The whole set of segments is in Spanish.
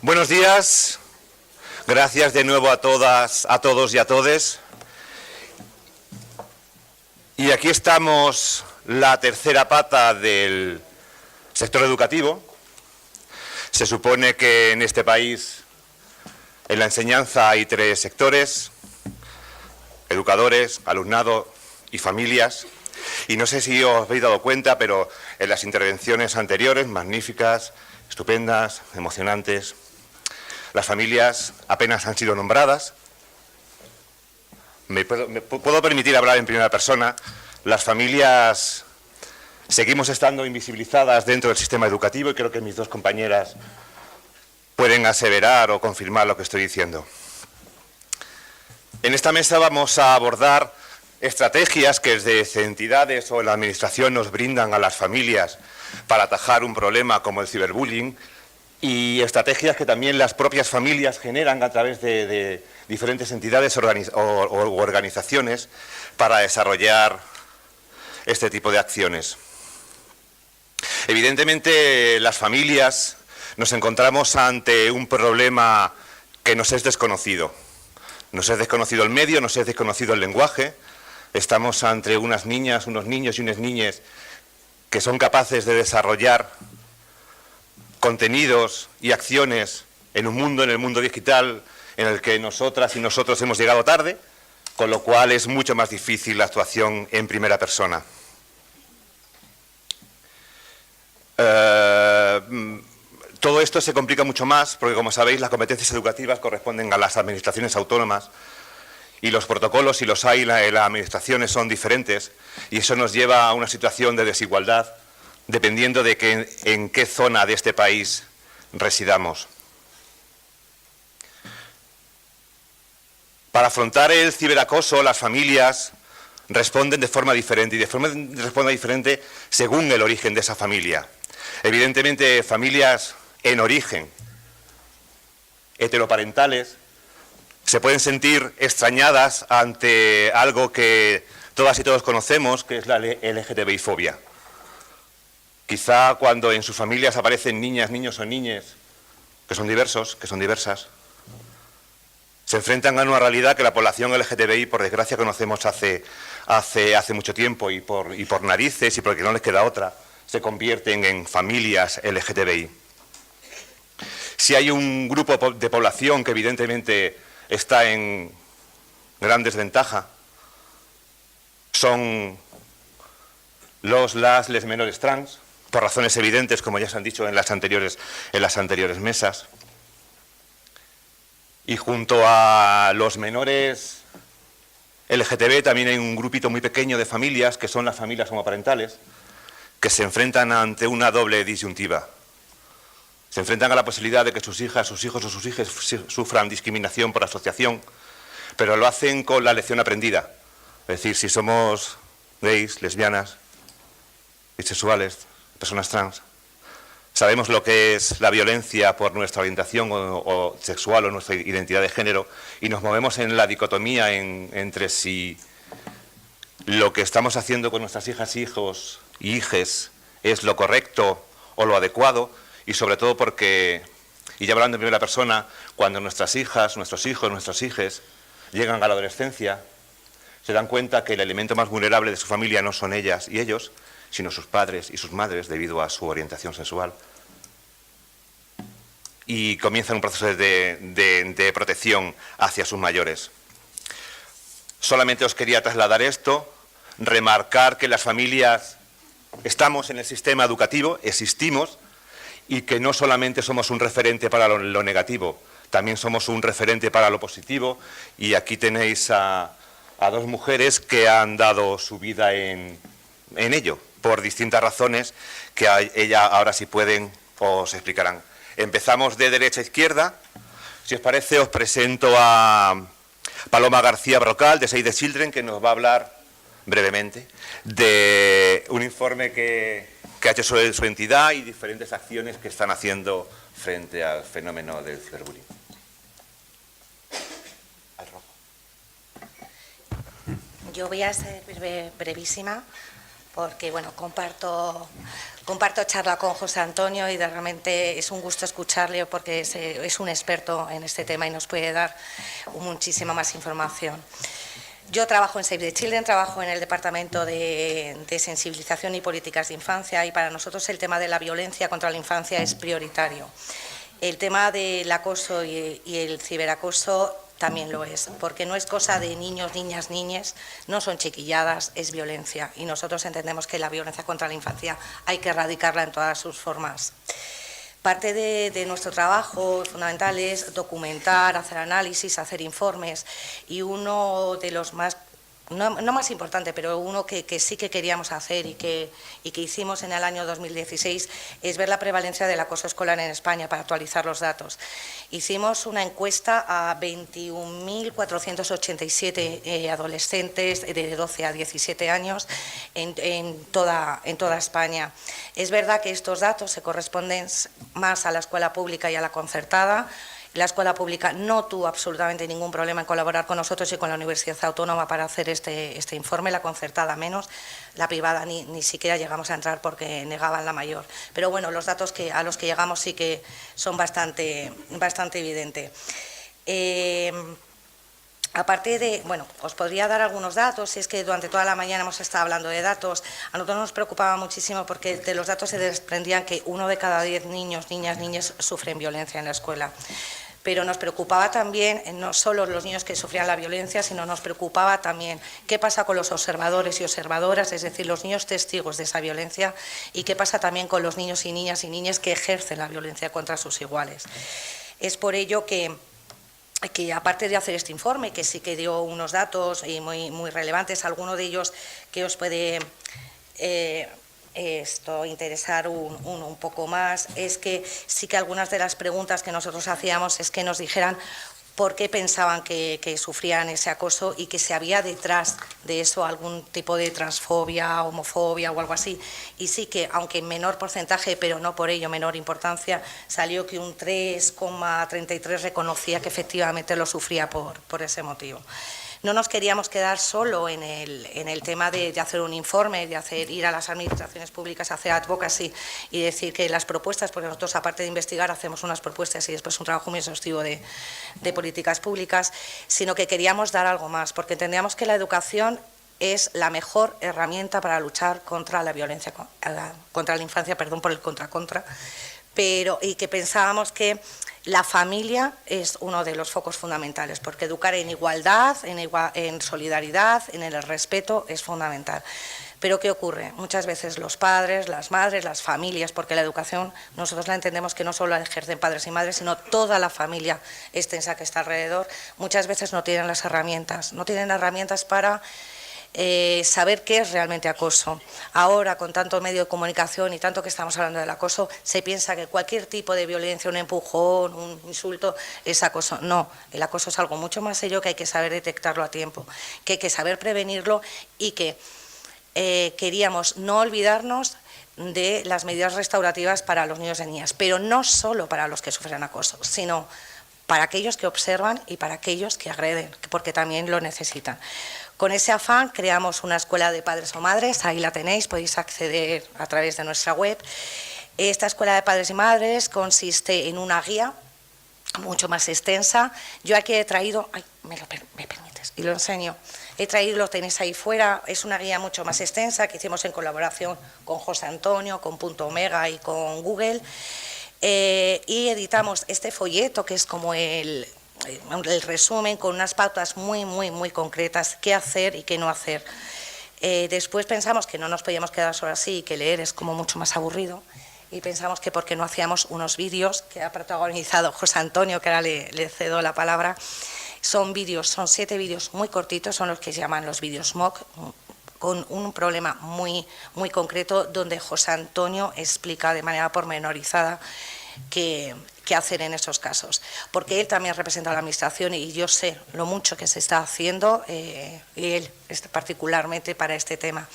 Buenos días, gracias de nuevo a todas, a todos y a todes. Y aquí estamos, la tercera pata del sector educativo. Se supone que en este país, en la enseñanza, hay tres sectores: educadores, alumnado y familias. Y no sé si os habéis dado cuenta, pero en las intervenciones anteriores, magníficas, estupendas, emocionantes, las familias apenas han sido nombradas. Me puedo permitir hablar en primera persona. Las familias seguimos estando invisibilizadas dentro del sistema educativo y creo que mis dos compañeras pueden aseverar o confirmar lo que estoy diciendo. En esta mesa vamos a abordar estrategias que desde entidades o la administración nos brindan a las familias para atajar un problema como el ciberbullying, y estrategias que también las propias familias generan a través de diferentes entidades o organizaciones para desarrollar este tipo de acciones. Evidentemente, las familias nos encontramos ante un problema que nos es desconocido. Nos es desconocido el medio, nos es desconocido el lenguaje. Estamos ante unas niñas, unos niños y unas niñas que son capaces de desarrollar contenidos y acciones en el mundo digital, en el que nosotras y nosotros hemos llegado tarde, con lo cual es mucho más difícil la actuación en primera persona. Todo esto se complica mucho más porque, como sabéis, las competencias educativas corresponden a las administraciones autónomas y los protocolos, si los hay en las administraciones, son diferentes, y eso nos lleva a una situación de desigualdad dependiendo de en qué zona de este país residamos. Para afrontar el ciberacoso, las familias responden de forma diferente, y de forma diferente según el origen de esa familia. Evidentemente, familias en origen heteroparentales se pueden sentir extrañadas ante algo que todas y todos conocemos, que es la LGTBI-fobia. Quizá cuando en sus familias aparecen niñas, niños o niñas que son diversos, que son diversas, se enfrentan a una realidad que la población LGTBI, por desgracia, conocemos hace mucho tiempo, y por narices y porque no les queda otra, se convierten en familias LGTBI. Si hay un grupo de población que evidentemente está en gran desventaja, son les menores trans, por razones evidentes, como ya se han dicho en las anteriores mesas. Y junto a los menores LGTB también hay un grupito muy pequeño de familias, que son las familias homoparentales, que se enfrentan ante una doble disyuntiva. Se enfrentan a la posibilidad de que sus hijas, sus hijos o sus hijas sufran discriminación por asociación, pero lo hacen con la lección aprendida. Es decir, si somos gays, lesbianas, bisexuales, personas trans, sabemos lo que es la violencia por nuestra orientación o sexual o nuestra identidad de género, y nos movemos en la dicotomía entre si lo que estamos haciendo con nuestras hijas, hijos y hijes es lo correcto o lo adecuado, y sobre todo porque, y ya hablando en primera persona, cuando nuestras hijas, nuestros hijos, nuestras hijas llegan a la adolescencia, se dan cuenta que el elemento más vulnerable de su familia no son ellas y ellos, sino sus padres y sus madres, debido a su orientación sexual. Y comienzan un proceso de protección hacia sus mayores. Solamente os quería trasladar esto, remarcar que las familias estamos en el sistema educativo, existimos, y que no solamente somos un referente para lo negativo, también somos un referente para lo positivo, y aquí tenéis a dos mujeres que han dado su vida en ello, por distintas razones que ella ahora, si pueden, os explicarán. Empezamos de derecha a izquierda. Si os parece, os presento a Paloma García Brocal, de Save the Children, que nos va a hablar brevemente de un informe que ha hecho sobre su entidad y diferentes acciones que están haciendo frente al fenómeno del ciberbullying. Yo voy a ser brevísima, porque bueno, comparto charla con José Antonio y realmente es un gusto escucharle porque es un experto en este tema y nos puede dar muchísima más información. Yo trabajo en Save the Children, trabajo en el Departamento de Sensibilización y Políticas de Infancia y para nosotros el tema de la violencia contra la infancia es prioritario. El tema del acoso y el ciberacoso también lo es, porque no es cosa de niños, niñas, niñes, no son chiquilladas, es violencia y nosotros entendemos que la violencia contra la infancia hay que erradicarla en todas sus formas. Parte de nuestro trabajo fundamental es documentar, hacer análisis, hacer informes y uno de los más, no más importante, pero uno que sí que queríamos hacer y que hicimos en el año 2016 es ver la prevalencia del acoso escolar en España para actualizar los datos. Hicimos una encuesta a 21.487 adolescentes de 12 a 17 años en toda España. Es verdad que estos datos se corresponden más a la escuela pública y a la concertada. La escuela pública no tuvo absolutamente ningún problema en colaborar con nosotros y con la Universidad Autónoma para hacer este informe, la concertada menos, la privada ni siquiera llegamos a entrar porque negaban la mayor. Pero bueno, los datos a los que llegamos sí que son bastante evidentes. Aparte de, bueno, os podría dar algunos datos, es que durante toda la mañana hemos estado hablando de datos. A nosotros nos preocupaba muchísimo porque de los datos se desprendían que 1 de cada 10 niños, niñas sufren violencia en la escuela. Pero nos preocupaba también, no solo los niños que sufrían la violencia, sino nos preocupaba también qué pasa con los observadores y observadoras, es decir, los niños testigos de esa violencia, y qué pasa también con los niños y niñas que ejercen la violencia contra sus iguales. Es por ello que aparte de hacer este informe, que sí que dio unos datos muy relevantes, alguno de ellos que os puede interesar un poco más, es que sí que algunas de las preguntas que nosotros hacíamos es que nos dijeran por qué pensaban que sufrían ese acoso y que si había detrás de eso algún tipo de transfobia, homofobia o algo así. Y sí que, aunque en menor porcentaje, pero no por ello menor importancia, salió que un 3,33 reconocía que efectivamente lo sufría por ese motivo. No nos queríamos quedar solo en el tema de hacer un informe, de ir a las administraciones públicas a hacer advocacy y decir que las propuestas, porque nosotros aparte de investigar hacemos unas propuestas y después un trabajo muy exhaustivo de políticas públicas, sino que queríamos dar algo más, porque entendíamos que la educación es la mejor herramienta para luchar contra la violencia, contra la infancia, perdón por el contra, y que pensábamos que la familia es uno de los focos fundamentales, porque educar en igualdad, en solidaridad, en el respeto es fundamental. Pero ¿qué ocurre? Muchas veces los padres, las madres, las familias, porque la educación nosotros la entendemos que no solo la ejercen padres y madres, sino toda la familia extensa que está alrededor, muchas veces no tienen las herramientas, para saber qué es realmente acoso. Ahora, con tanto medio de comunicación y tanto que estamos hablando del acoso, se piensa que cualquier tipo de violencia, un empujón, un insulto, es acoso. No, el acoso es algo mucho más serio que hay que saber detectarlo a tiempo, que hay que saber prevenirlo y que queríamos no olvidarnos de las medidas restaurativas para los niños y niñas, pero no solo para los que sufren acoso, sino para aquellos que observan y para aquellos que agreden, porque también lo necesitan. Con ese afán creamos una escuela de padres o madres, ahí la tenéis, podéis acceder a través de nuestra web. Esta escuela de padres y madres consiste en una guía mucho más extensa. Yo aquí he traído, me permites, y lo enseño. He traído, lo tenéis ahí fuera, es una guía mucho más extensa que hicimos en colaboración con José Antonio, con Punto Omega y con Google. Y editamos este folleto que es como el resumen con unas pautas muy concretas, qué hacer y qué no hacer. Después pensamos que no nos podíamos quedar solo así y que leer es como mucho más aburrido y pensamos que por qué no hacíamos unos vídeos que ha protagonizado José Antonio, que ahora le cedo la palabra. Son 7 vídeos muy cortitos, son los que se llaman los vídeos mock, con un problema muy concreto donde José Antonio explica de manera pormenorizada qué hacer en esos casos, porque él también representa a la administración y yo sé lo mucho que se está haciendo y él particularmente para este tema.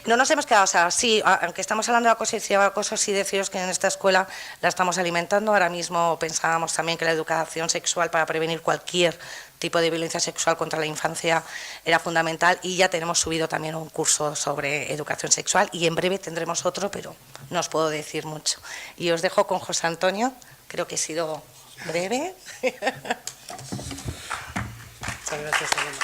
No nos hemos quedado así, aunque estamos hablando de acoso, sí deciros que en esta escuela la estamos alimentando. Ahora mismo pensábamos también que la educación sexual para prevenir cualquier tipo de violencia sexual contra la infancia era fundamental, y ya tenemos subido también un curso sobre educación sexual y en breve tendremos otro, pero no os puedo decir mucho. Y os dejo con José Antonio, creo que he sido breve. Muchas gracias, Elena.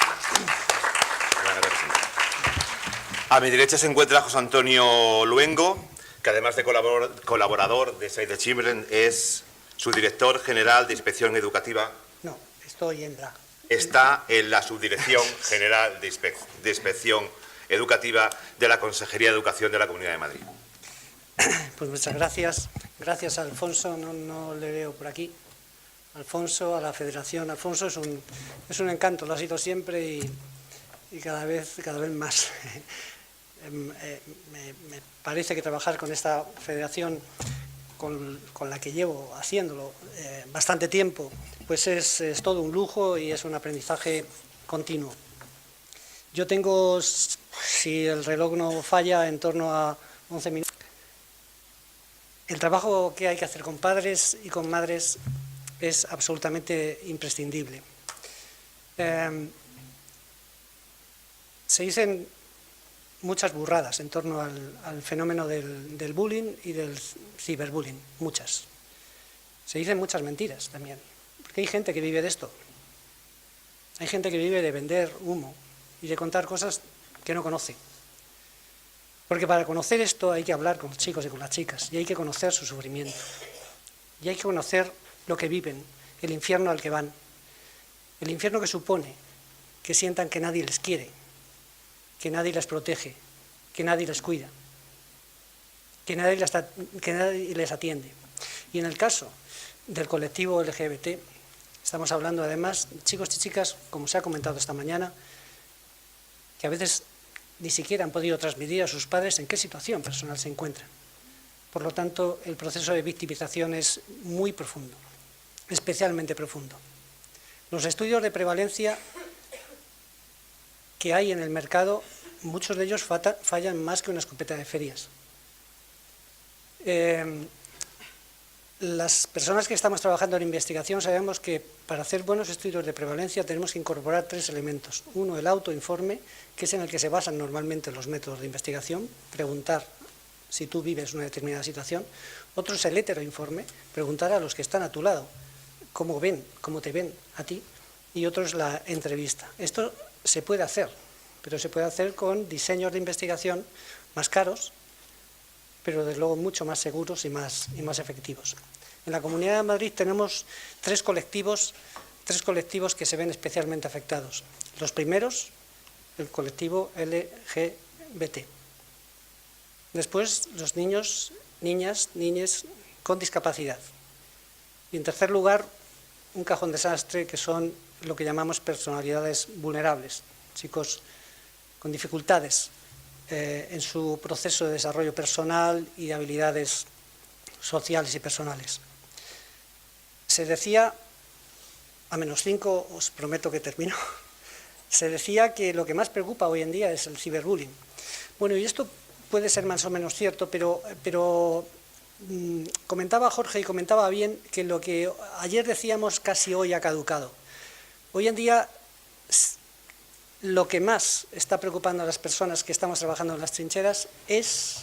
A mi derecha se encuentra José Antonio Luengo, que además de colaborador de Save the Children, es su director general de Inspección Educativa. No, estoy en la... Está en la Subdirección General de Inspección Educativa de la Consejería de Educación de la Comunidad de Madrid. Pues muchas gracias. Gracias a Alfonso, no le veo por aquí. Alfonso, a la Federación. Alfonso es un encanto, lo ha sido siempre y cada vez más. Me parece que trabajar con esta federación, con la que llevo haciéndolo bastante tiempo, pues es todo un lujo y es un aprendizaje continuo. Yo tengo, si el reloj no falla, en torno a 11 minutos. El trabajo que hay que hacer con padres y con madres es absolutamente imprescindible. Se dicen muchas burradas en torno al fenómeno del bullying y del ciberbullying, muchas. Se dicen muchas mentiras también, porque hay gente que vive de esto. Hay gente que vive de vender humo y de contar cosas que no conoce. Porque para conocer esto hay que hablar con los chicos y con las chicas, y hay que conocer su sufrimiento, y hay que conocer lo que viven, el infierno al que van, el infierno que supone que sientan que nadie les quiere, que nadie les protege, que nadie les cuida, que nadie les atiende. Y en el caso del colectivo LGBT, estamos hablando además de chicos y chicas, como se ha comentado esta mañana, que a veces ni siquiera han podido transmitir a sus padres en qué situación personal se encuentran. Por lo tanto, el proceso de victimización es muy profundo, especialmente profundo. Los estudios de prevalencia que hay en el mercado, muchos de ellos fallan más que una escopeta de ferias. Las personas que estamos trabajando en investigación sabemos que para hacer buenos estudios de prevalencia tenemos que incorporar 3 elementos. Uno, el autoinforme, que es en el que se basan normalmente los métodos de investigación, preguntar si tú vives una determinada situación. Otro es el heteroinforme, preguntar a los que están a tu lado cómo te ven a ti. Y otro es la entrevista. Esto se puede hacer, pero se puede hacer con diseños de investigación más caros, pero desde luego mucho más seguros y más efectivos. En la Comunidad de Madrid tenemos 3 colectivos que se ven especialmente afectados. Los primeros, el colectivo LGBT. Después, los niños, niñas, niñes con discapacidad. Y en tercer lugar, un cajón desastre que son lo que llamamos personalidades vulnerables, chicos con dificultades en su proceso de desarrollo personal y de habilidades sociales y personales. Se decía, a -5, os prometo que termino, se decía que lo que más preocupa hoy en día es el ciberbullying. Bueno, y esto puede ser más o menos cierto, pero comentaba Jorge y comentaba bien que lo que ayer decíamos casi hoy ha caducado. Hoy en día lo que más está preocupando a las personas que estamos trabajando en las trincheras es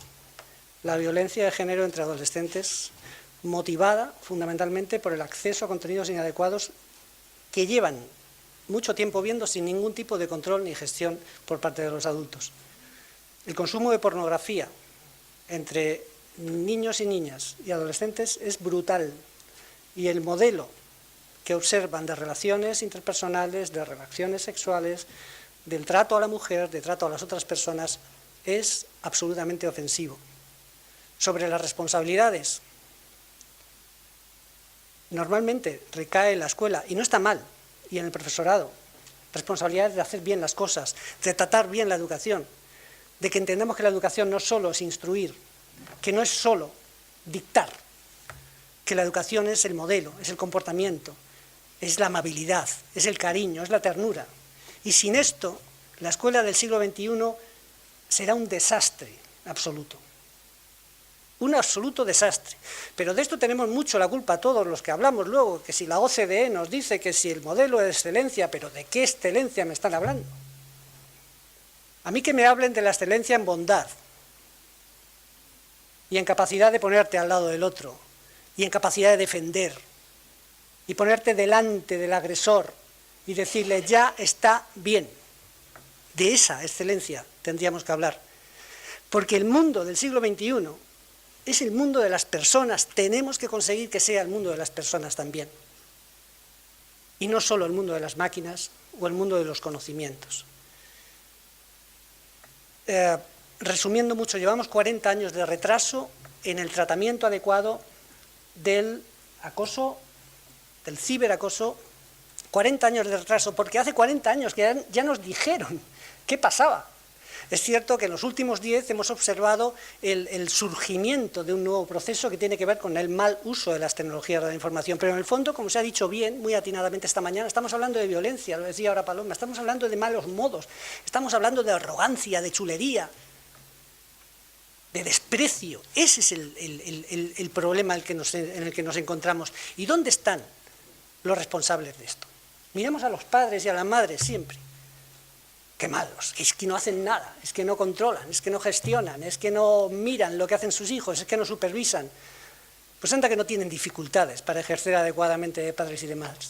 la violencia de género entre adolescentes, motivada fundamentalmente por el acceso a contenidos inadecuados que llevan mucho tiempo viendo sin ningún tipo de control ni gestión por parte de los adultos. El consumo de pornografía entre niños y niñas y adolescentes es brutal, y el modelo que observan de relaciones interpersonales, de relaciones sexuales, del trato a la mujer, de trato a las otras personas, es absolutamente ofensivo. Sobre las responsabilidades, normalmente recae en la escuela, y no está mal, y en el profesorado, responsabilidades de hacer bien las cosas, de tratar bien la educación, de que entendamos que la educación no solo es instruir, que no es solo dictar, que la educación es el modelo, es el comportamiento, es la amabilidad, es el cariño, es la ternura. Y sin esto, la escuela del siglo XXI será un desastre absoluto. un absoluto desastre. Pero de esto tenemos mucho la culpa todos los que hablamos luego, que si la OCDE nos dice que si el modelo de excelencia, pero ¿de qué excelencia me están hablando? A mí que me hablen de la excelencia en bondad, y en capacidad de ponerte al lado del otro, y en capacidad de defender, y ponerte delante del agresor, y decirle, ya está bien. De esa excelencia tendríamos que hablar. Porque el mundo del siglo XXI es el mundo de las personas, tenemos que conseguir que sea el mundo de las personas también. Y no solo el mundo de las máquinas o el mundo de los conocimientos. Resumiendo mucho, llevamos 40 años de retraso en el tratamiento adecuado del acoso, del ciberacoso, 40 años de retraso, porque hace 40 años que ya nos dijeron qué pasaba. Es cierto que en los últimos 10 hemos observado el surgimiento de un nuevo proceso que tiene que ver con el mal uso de las tecnologías de la información, pero en el fondo, como se ha dicho bien, muy atinadamente esta mañana, estamos hablando de violencia, lo decía ahora Paloma, estamos hablando de malos modos, estamos hablando de arrogancia, de chulería, de desprecio. Ese es el problema en el que nos encontramos. ¿Y dónde están los responsables de esto? Miremos a los padres y a las madres siempre. Qué malos, es que no hacen nada, es que no controlan, es que no gestionan, es que no miran lo que hacen sus hijos, es que no supervisan. Pues anda que no tienen dificultades para ejercer adecuadamente de padres y de madres.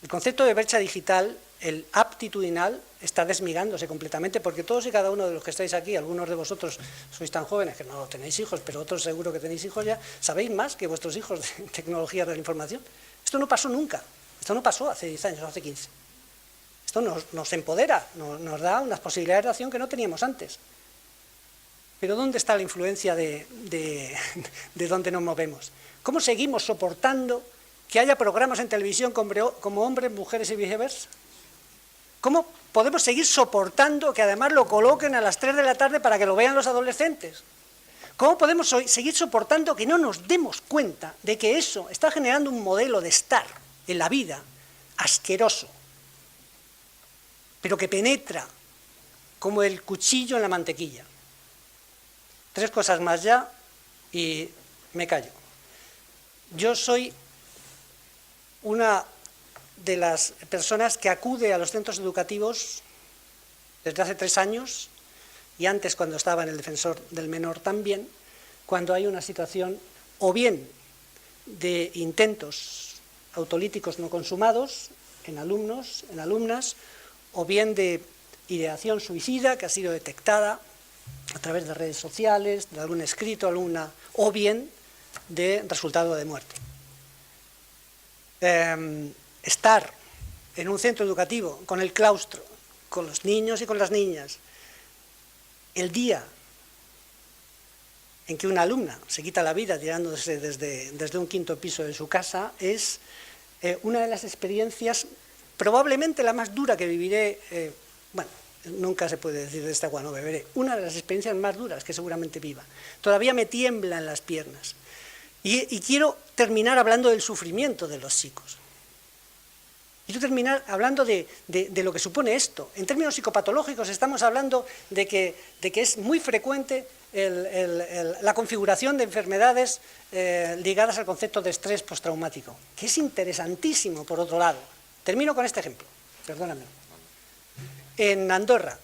El concepto de brecha digital, el aptitudinal, está desmigándose completamente, porque todos y cada uno de los que estáis aquí, algunos de vosotros sois tan jóvenes que no tenéis hijos, pero otros seguro que tenéis hijos ya, sabéis más que vuestros hijos de tecnologías de la información. Esto no pasó nunca, esto no pasó hace 10 años, hace 15. Esto nos empodera, nos da unas posibilidades de acción que no teníamos antes. Pero ¿dónde está la influencia de dónde nos movemos? ¿Cómo seguimos soportando que haya programas en televisión como hombres, mujeres y viceversa? ¿Cómo podemos seguir soportando que además lo coloquen a las 3 de la tarde para que lo vean los adolescentes? ¿Cómo podemos seguir soportando que no nos demos cuenta de que eso está generando un modelo de estar en la vida asqueroso, pero que penetra como el cuchillo en la mantequilla? 3 cosas más ya y me callo. Yo soy una de las personas que acude a los centros educativos desde hace 3 años, y antes cuando estaba en el Defensor del Menor también, cuando hay una situación o bien de intentos autolíticos no consumados en alumnos, en alumnas, o bien de ideación suicida que ha sido detectada a través de redes sociales, de algún escrito, o bien de resultado de muerte. Estar en un centro educativo con el claustro, con los niños y con las niñas, el día en que una alumna se quita la vida tirándose desde un 5.º piso de su casa es una de las experiencias, probablemente la más dura que viviré, bueno, nunca se puede decir de esta agua no beberé, una de las experiencias más duras que seguramente viva. Todavía me tiemblan las piernas. Y quiero terminar hablando del sufrimiento de los chicos. Quiero terminar hablando de lo que supone esto. En términos psicopatológicos estamos hablando de que es muy frecuente la configuración de enfermedades ligadas al concepto de estrés postraumático, que es interesantísimo por otro lado. Termino con este ejemplo, perdóname. En Andorra,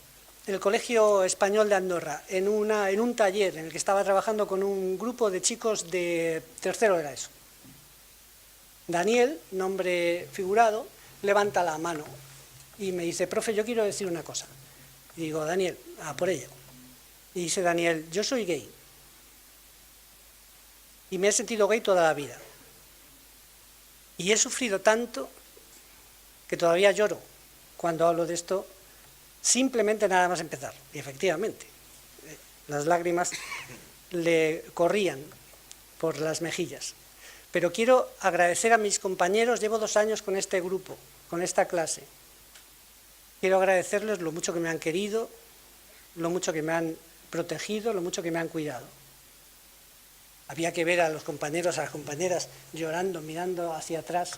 en el Colegio Español de Andorra, en un taller en el que estaba trabajando con un grupo de chicos de 3º de la ESO. Daniel, nombre figurado, levanta la mano y me dice, profe, yo quiero decir una cosa. Y digo, Daniel, a por ello. Y dice Daniel, yo soy gay. Y me he sentido gay toda la vida. Y he sufrido tanto que todavía lloro cuando hablo de esto, simplemente nada más empezar. Y efectivamente, las lágrimas le corrían por las mejillas. Pero quiero agradecer a mis compañeros, llevo 2 años con este grupo, con esta clase. Quiero agradecerles lo mucho que me han querido, lo mucho que me han protegido, lo mucho que me han cuidado. Había que ver a los compañeros, a las compañeras llorando, mirando hacia atrás.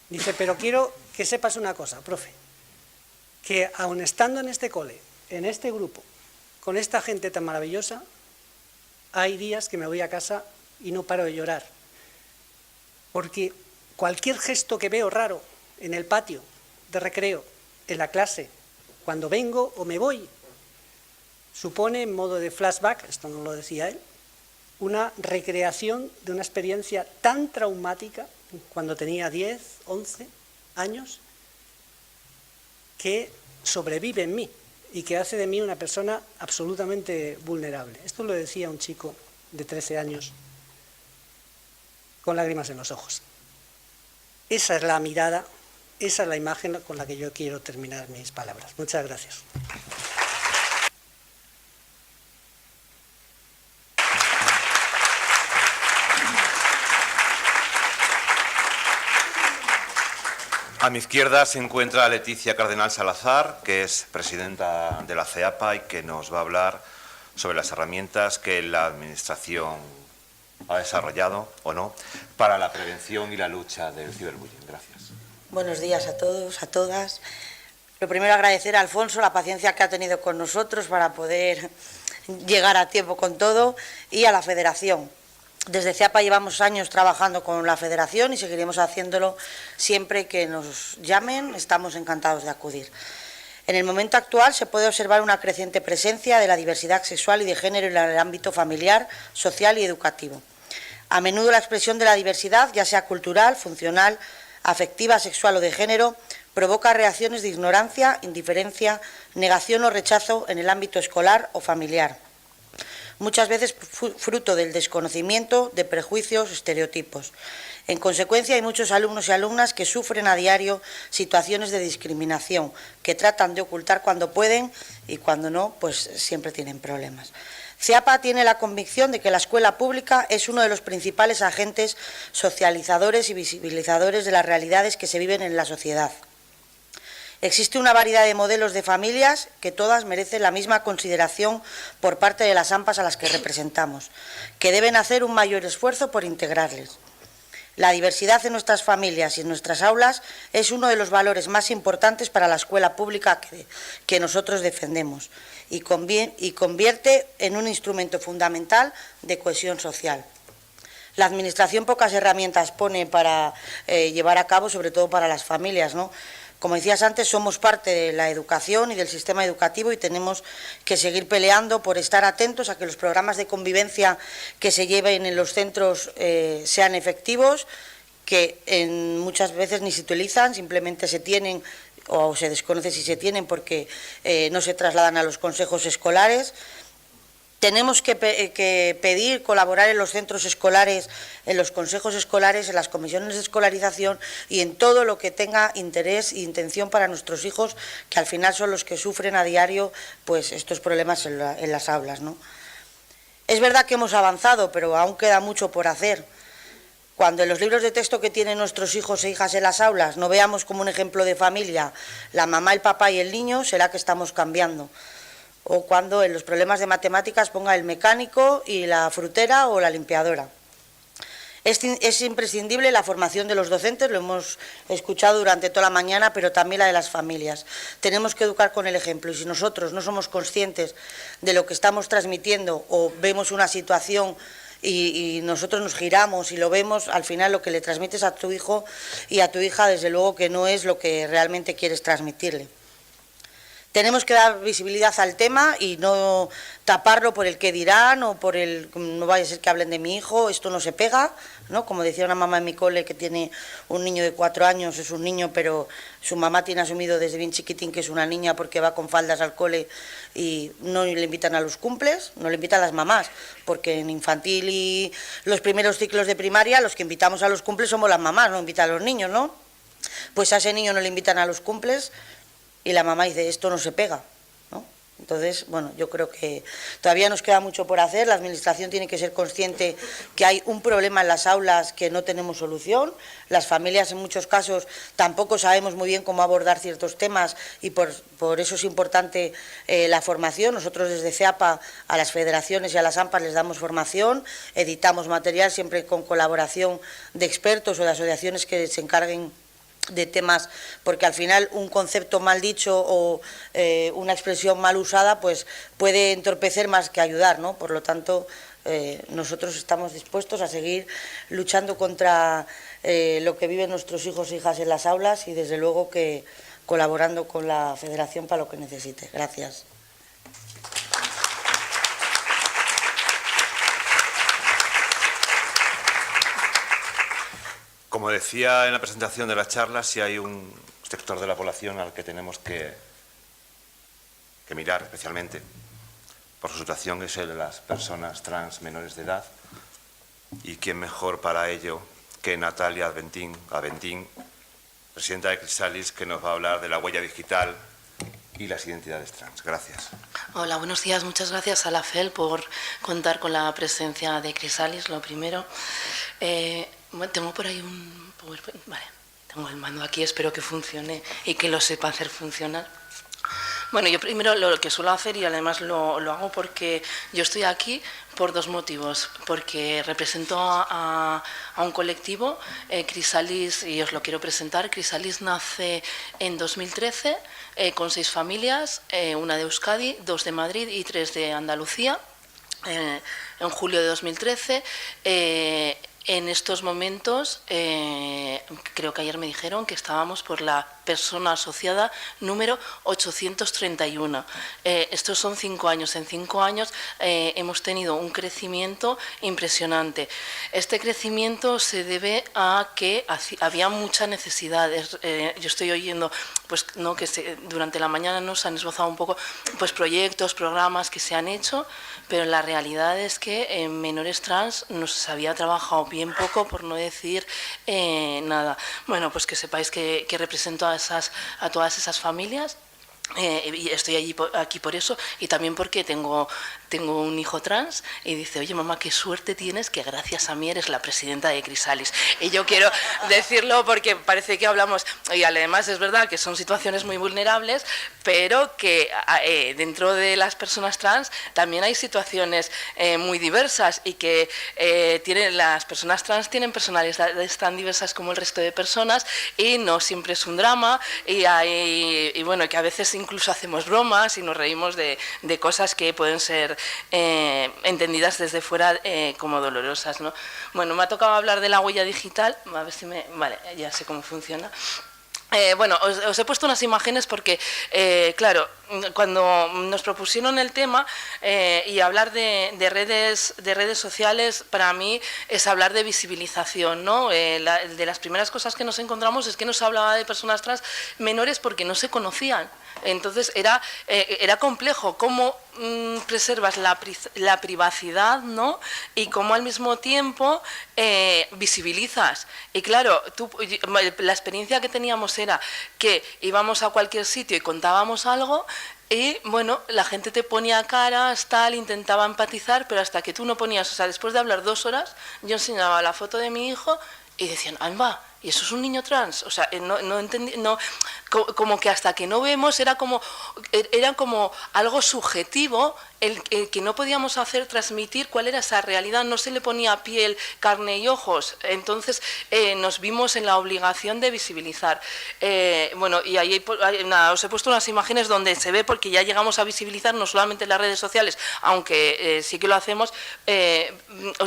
Dice, pero quiero que sepas una cosa, profe, que aun estando en este cole, en este grupo, con esta gente tan maravillosa, hay días que me voy a casa y no paro de llorar, porque cualquier gesto que veo raro en el patio de recreo, en la clase, cuando vengo o me voy, supone, en modo de flashback, esto no lo decía él, una recreación de una experiencia tan traumática cuando tenía 10, 11 años, que sobrevive en mí y que hace de mí una persona absolutamente vulnerable. Esto lo decía un chico de 13 años con lágrimas en los ojos. Esa es la mirada, esa es la imagen con la que yo quiero terminar mis palabras. Muchas gracias. A mi izquierda se encuentra Leticia Cardenal Salazar, que es presidenta de la CEAPA y que nos va a hablar sobre las herramientas que la Administración ha desarrollado o no para la prevención y la lucha del ciberbullying. Gracias. Buenos días a todos, a todas. Lo primero, agradecer a Alfonso la paciencia que ha tenido con nosotros para poder llegar a tiempo con todo, y a la Federación. Desde CEAPA llevamos años trabajando con la Federación y seguiremos haciéndolo siempre que nos llamen. Estamos encantados de acudir. En el momento actual se puede observar una creciente presencia de la diversidad sexual y de género en el ámbito familiar, social y educativo. A menudo la expresión de la diversidad, ya sea cultural, funcional, afectiva, sexual o de género, provoca reacciones de ignorancia, indiferencia, negación o rechazo en el ámbito escolar o familiar. Muchas veces fruto del desconocimiento, de prejuicios, estereotipos. En consecuencia, hay muchos alumnos y alumnas que sufren a diario situaciones de discriminación, que tratan de ocultar cuando pueden y cuando no, pues siempre tienen problemas. CEAPA tiene la convicción de que la escuela pública es uno de los principales agentes socializadores y visibilizadores de las realidades que se viven en la sociedad. Existe una variedad de modelos de familias que todas merecen la misma consideración por parte de las AMPAs a las que representamos, que deben hacer un mayor esfuerzo por integrarles. La diversidad en nuestras familias y en nuestras aulas es uno de los valores más importantes para la escuela pública que nosotros defendemos y convierte en un instrumento fundamental de cohesión social. La Administración pocas herramientas pone para llevar a cabo, sobre todo para las familias, ¿no? Como decías antes, somos parte de la educación y del sistema educativo y tenemos que seguir peleando por estar atentos a que los programas de convivencia que se lleven en los centros sean efectivos, que muchas veces ni se utilizan, simplemente se tienen o se desconoce si se tienen porque no se trasladan a los consejos escolares. Tenemos que pedir, colaborar en los centros escolares, en los consejos escolares, en las comisiones de escolarización y en todo lo que tenga interés e intención para nuestros hijos, que al final son los que sufren a diario pues estos problemas en las aulas, ¿no? Es verdad que hemos avanzado, pero aún queda mucho por hacer. Cuando en los libros de texto que tienen nuestros hijos e hijas en las aulas no veamos como un ejemplo de familia la mamá, el papá y el niño, será que estamos cambiando. O cuando en los problemas de matemáticas ponga el mecánico y la frutera o la limpiadora. Es imprescindible la formación de los docentes, lo hemos escuchado durante toda la mañana, pero también la de las familias. Tenemos que educar con el ejemplo y si nosotros no somos conscientes de lo que estamos transmitiendo o vemos una situación y nosotros nos giramos y lo vemos, al final lo que le transmites a tu hijo y a tu hija, desde luego que no es lo que realmente quieres transmitirle. Tenemos que dar visibilidad al tema y no taparlo por el que dirán o por el no vaya a ser que hablen de mi hijo, esto no se pega, ¿no? Como decía una mamá en mi cole que tiene un niño de 4 años, es un niño, pero su mamá tiene asumido desde bien chiquitín que es una niña porque va con faldas al cole y no le invitan a los cumples, no le invitan a las mamás, porque en infantil y los primeros ciclos de primaria los que invitamos a los cumples somos las mamás, no invitan a los niños, ¿no? Pues a ese niño no le invitan a los cumples. Y la mamá dice, esto no se pega, ¿no? Entonces, bueno, yo creo que todavía nos queda mucho por hacer. La Administración tiene que ser consciente que hay un problema en las aulas que no tenemos solución. Las familias, en muchos casos, tampoco sabemos muy bien cómo abordar ciertos temas y por eso es importante la formación. Nosotros desde CEAPA a las federaciones y a las AMPAs les damos formación, editamos material siempre con colaboración de expertos o de asociaciones que se encarguen de temas, porque al final un concepto mal dicho o una expresión mal usada pues puede entorpecer más que ayudar, ¿no? Por lo tanto, nosotros estamos dispuestos a seguir luchando contra lo que viven nuestros hijos e hijas en las aulas y desde luego que colaborando con la Federación para lo que necesite. Gracias. Como decía en la presentación de la charla, si hay un sector de la población al que tenemos que mirar especialmente por su situación, es el de las personas trans menores de edad. Y quién mejor para ello que Natalia Aventín, presidenta de Crisalis, que nos va a hablar de la huella digital y las identidades trans. Gracias. Hola, buenos días. Muchas gracias a la FEL por contar con la presencia de Crisalis, lo primero. Tengo por ahí un PowerPoint. Vale, tengo el mando aquí, espero que funcione y que lo sepa hacer funcionar. Bueno, yo primero lo que suelo hacer, y además lo hago porque yo estoy aquí por dos motivos. Porque represento a un colectivo, Crisalis, y os lo quiero presentar. Crisalis nace en 2013 con 6 familias, una de Euskadi, 2 de Madrid y 3 de Andalucía. En julio de 2013, en estos momentos, creo que ayer me dijeron que estábamos por la persona asociada número 831. Estos son 5 años. En 5 años hemos tenido un crecimiento impresionante. Este crecimiento se debe a que había mucha necesidad. Yo estoy oyendo pues, ¿no? que durante la mañana nos han esbozado un poco pues, proyectos, programas que se han hecho, pero la realidad es que en menores trans nos había trabajado bien poco, por no decir nada. Bueno, pues que sepáis que represento a todas esas familias. Y estoy aquí por eso, y también porque tengo un hijo trans y dice, oye mamá, qué suerte tienes que gracias a mí eres la presidenta de Crisalis. Y yo quiero decirlo porque parece que hablamos, y además es verdad que son situaciones muy vulnerables, pero que dentro de las personas trans también hay situaciones muy diversas, y que las personas trans tienen personalidades tan diversas como el resto de personas, y no siempre es un drama, y bueno, que a veces incluso hacemos bromas y nos reímos de cosas que pueden ser entendidas desde fuera como dolorosas, ¿no? Bueno, me ha tocado hablar de la huella digital, a ver si vale, ya sé cómo funciona. Bueno, os he puesto unas imágenes porque, claro, cuando nos propusieron el tema y hablar de redes sociales, para mí es hablar de visibilización, ¿no? De las primeras cosas que nos encontramos es que nos hablaba de personas trans menores porque no se conocían. Entonces era complejo cómo preservas la privacidad, ¿no? Y cómo al mismo tiempo visibilizas. Y claro, la experiencia que teníamos era que íbamos a cualquier sitio y contábamos algo, y bueno, la gente te ponía caras, tal, intentaba empatizar, pero hasta que tú no ponías, o sea, después de hablar 2 horas, yo enseñaba la foto de mi hijo y decían, ¡amba! ¿Y eso es un niño trans? O sea, no entendí, no, como que hasta que no vemos era como algo subjetivo, el que no podíamos transmitir cuál era esa realidad, no se le ponía piel, carne y ojos. Entonces nos vimos en la obligación de visibilizar. Bueno, y ahí os he puesto unas imágenes donde se ve, porque ya llegamos a visibilizar no solamente en las redes sociales, aunque sí que lo hacemos,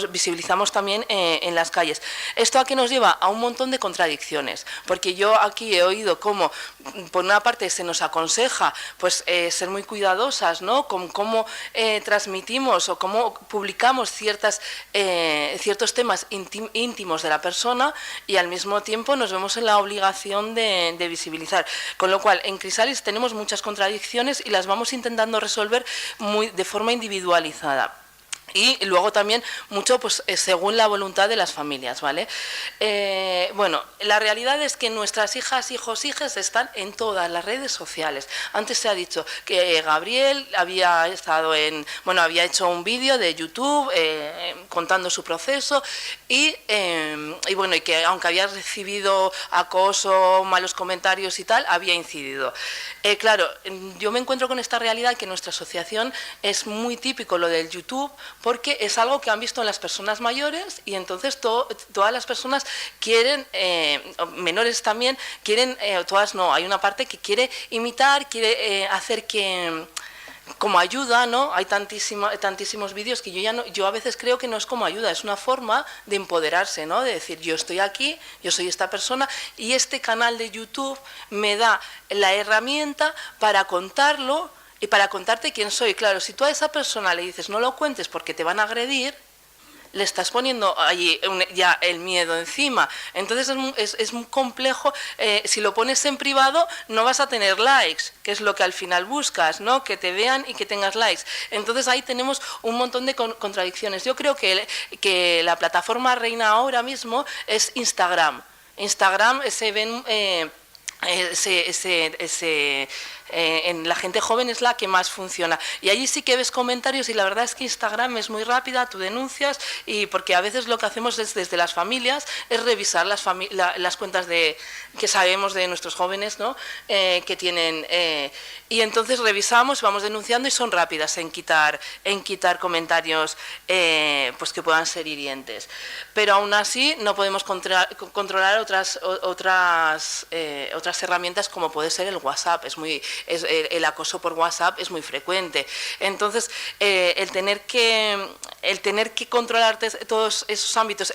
visibilizamos también en las calles. ¿Esto a qué nos lleva? A un montón de contradicciones, porque yo aquí he oído cómo, por una parte, se nos aconseja pues ser muy cuidadosas, ¿no? Con cómo transmitimos o cómo publicamos ciertos temas íntimos de la persona, y al mismo tiempo nos vemos en la obligación de visibilizar. Con lo cual, en Crisalis tenemos muchas contradicciones y las vamos intentando resolver de forma individualizada. Y luego también mucho pues según la voluntad de las familias, ¿vale? Bueno, la realidad es que nuestras hijas, hijos, hijas están en todas las redes sociales. Antes se ha dicho que Gabriel había había hecho un vídeo de YouTube contando su proceso, y bueno, y que aunque había recibido acoso, malos comentarios y tal, había incidido. Claro, yo me encuentro con esta realidad, que en nuestra asociación es muy típico lo del YouTube, porque es algo que han visto en las personas mayores y entonces todas las personas quieren, menores también, quieren, todas no, hay una parte que quiere imitar, quiere hacer que... como ayuda, ¿no? Hay tantísimos vídeos que yo a veces creo que no es como ayuda, es una forma de empoderarse, ¿no? De decir, yo estoy aquí, yo soy esta persona y este canal de YouTube me da la herramienta para contarlo y para contarte quién soy. Claro, si tú a esa persona le dices no lo cuentes porque te van a agredir, le estás poniendo allí ya el miedo encima. Entonces es muy complejo. Si lo pones en privado no vas a tener likes, que es lo que al final buscas, ¿no? Que te vean y que tengas likes. Entonces ahí tenemos un montón de contradicciones. Yo creo que la plataforma reina ahora mismo es Instagram. Instagram se ven... en la gente joven es la que más funciona y allí sí que ves comentarios y la verdad es que Instagram es muy rápida, tú denuncias y porque a veces lo que hacemos es, desde las familias es revisar las cuentas que sabemos de nuestros jóvenes, ¿no? Que tienen y entonces revisamos, vamos denunciando y son rápidas en quitar comentarios pues que puedan ser hirientes, pero aún así no podemos controlar otras herramientas como puede ser el WhatsApp. El acoso por WhatsApp es muy frecuente. Entonces, el tener que controlarte todos esos ámbitos,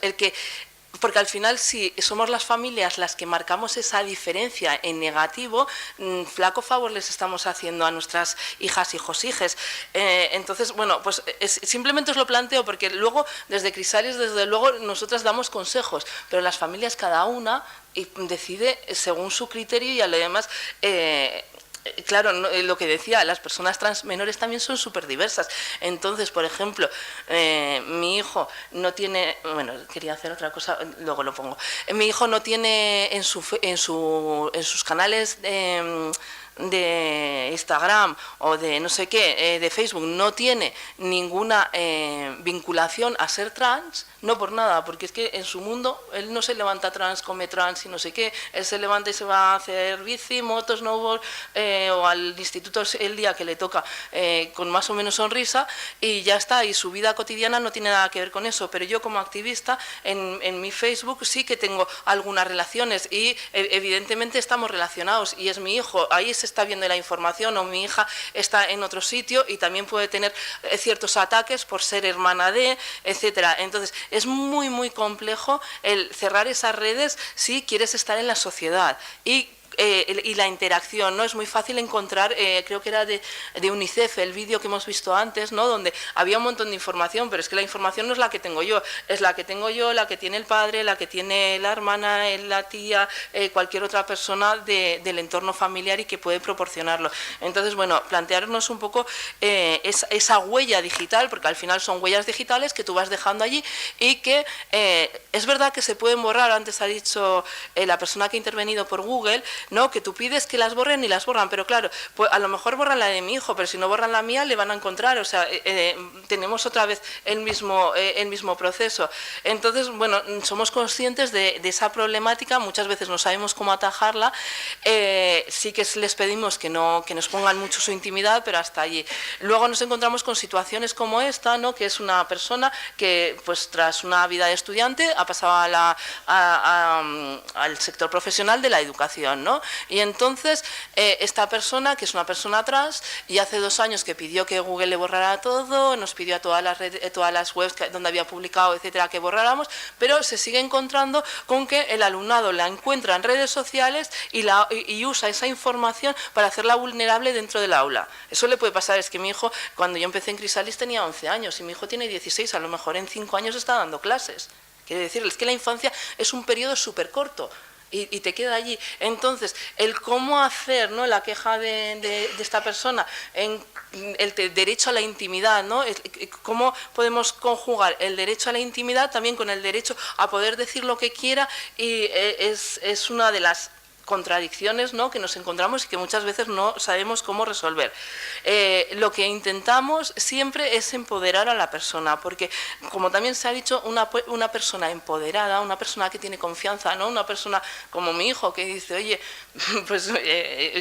porque al final si somos las familias las que marcamos esa diferencia en negativo, flaco favor les estamos haciendo a nuestras hijas, hijos, hijes. Entonces, bueno, pues simplemente os lo planteo porque luego desde Crisalis, desde luego, nosotras damos consejos, pero las familias cada una decide según su criterio y además... claro, lo que decía, las personas trans menores también son súper diversas. Entonces, por ejemplo, mi hijo no tiene... Bueno, quería hacer otra cosa, luego lo pongo. Mi hijo no tiene en sus canales de Instagram o de no sé qué, de Facebook, no tiene ninguna vinculación a ser trans, no por nada, porque es que en su mundo él no se levanta trans, come trans y no sé qué, él se levanta y se va a hacer bici, moto, snowboard o al instituto el día que le toca con más o menos sonrisa y ya está, y su vida cotidiana no tiene nada que ver con eso, pero yo como activista en mi Facebook sí que tengo algunas relaciones y evidentemente estamos relacionados y es mi hijo, ahí se está viendo la información o mi hija está en otro sitio y también puede tener ciertos ataques por ser hermana de, etcétera. Entonces es muy muy complejo el cerrar esas redes si quieres estar en la sociedad y la interacción, ¿no? Es muy fácil encontrar, creo que era de UNICEF, el vídeo que hemos visto antes, ¿no? Donde había un montón de información, pero es que la información no es la que tengo yo, es la que tengo yo, la que tiene el padre, la que tiene la hermana, la tía, cualquier otra persona del entorno familiar y que puede proporcionarlo. Entonces, bueno, plantearnos un poco esa huella digital, porque al final son huellas digitales que tú vas dejando allí y que es verdad que se pueden borrar, antes ha dicho la persona que ha intervenido por Google, ¿no? Que tú pides que las borren y las borran, pero claro, pues a lo mejor borran la de mi hijo, pero si no borran la mía le van a encontrar, o sea, tenemos otra vez el mismo proceso. Entonces, bueno, somos conscientes de esa problemática, muchas veces no sabemos cómo atajarla, sí que les pedimos que nos pongan mucho su intimidad, pero hasta allí. Luego nos encontramos con situaciones como esta, ¿no? Que es una persona que, pues tras una vida de estudiante, ha pasado al sector profesional de la educación, ¿no? Y entonces esta persona, que es una persona trans, y hace 2 años que pidió que Google le borrara todo, nos pidió a todas las webs donde había publicado, etcétera, que borráramos, pero se sigue encontrando con que el alumnado la encuentra en redes sociales y usa esa información para hacerla vulnerable dentro del aula. Eso le puede pasar, es que mi hijo, cuando yo empecé en Crisalis tenía 11 años y mi hijo tiene 16, a lo mejor en 5 años está dando clases. Quiere decirles que la infancia es un periodo súper corto. Y te queda allí. Entonces, el cómo hacer, ¿no? La queja de esta persona, en el derecho a la intimidad, ¿no? Cómo podemos conjugar el derecho a la intimidad también con el derecho a poder decir lo que quiera, y es una de las contradicciones, ¿no?, que nos encontramos y que muchas veces no sabemos cómo resolver. Lo que intentamos siempre es empoderar a la persona, porque, como también se ha dicho, una persona empoderada, una persona que tiene confianza, ¿no?, una persona como mi hijo que dice, oye, pues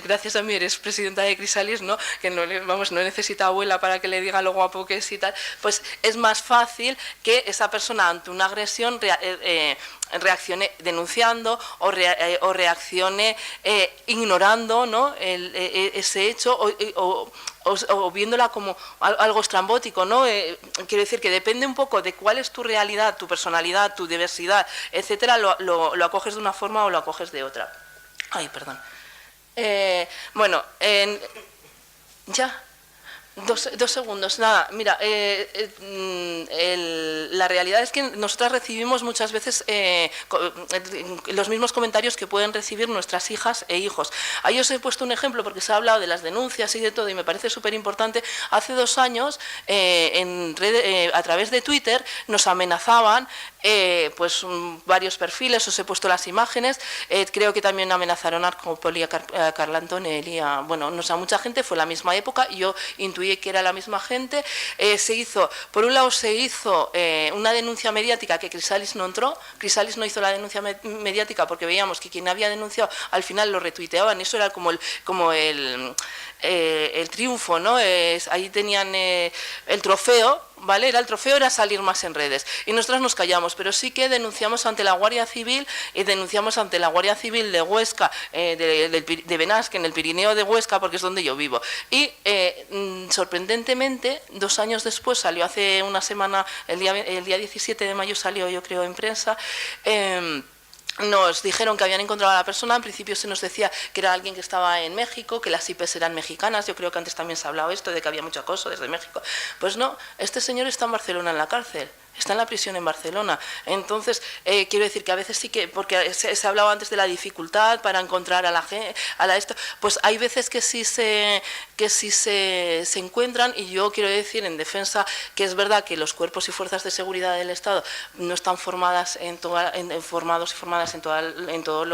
gracias a mí eres presidenta de Crisalis, ¿no?, que no necesita abuela para que le diga lo guapo que es y tal, pues es más fácil que esa persona ante una agresión reaccione denunciando o reaccione ignorando, ¿no?, ese hecho o viéndola como algo estrambótico, ¿no? Quiero decir que depende un poco de cuál es tu realidad, tu personalidad, tu diversidad, etcétera, lo acoges de una forma o lo acoges de otra. Ay, perdón. Bueno, ya. Dos segundos, nada, mira, la realidad es que nosotras recibimos muchas veces los mismos comentarios que pueden recibir nuestras hijas e hijos. Ahí os he puesto un ejemplo porque se ha hablado de las denuncias y de todo y me parece súper importante. Hace 2 años, a través de Twitter, nos amenazaban pues varios perfiles, os he puesto las imágenes, creo que también amenazaron a Arcopoli, a Carla Antonelli, bueno, no sé, a mucha gente, fue la misma época, y yo intuí que era la misma gente. Por un lado se hizo una denuncia mediática que Crisalis no entró. Crisalis no hizo la denuncia mediática porque veíamos que quien había denunciado al final lo retuiteaban, y eso era como el triunfo, ¿no? Ahí tenían el trofeo, ¿vale? El trofeo era salir más en redes, y nosotros nos callamos, pero sí que denunciamos ante la Guardia Civil, y denunciamos ante la Guardia Civil de Huesca, de Benasque, en el Pirineo de Huesca, porque es donde yo vivo. Y sorprendentemente, 2 años después, salió hace una semana, el día 17 de mayo salió, yo creo, en prensa, nos dijeron que habían encontrado a la persona. En principio se nos decía que era alguien que estaba en México, que las IPs eran mexicanas. Yo creo que antes también se ha hablado esto de que había mucho acoso desde México. Pues no, este señor está en Barcelona, en la cárcel. Está en la prisión en Barcelona. Entonces, quiero decir que a veces sí que, porque se hablaba antes de la dificultad para encontrar a la gente, pues hay veces que sí se encuentran, y yo quiero decir en defensa que es verdad que los cuerpos y fuerzas de seguridad del Estado no están formados y formadas en todos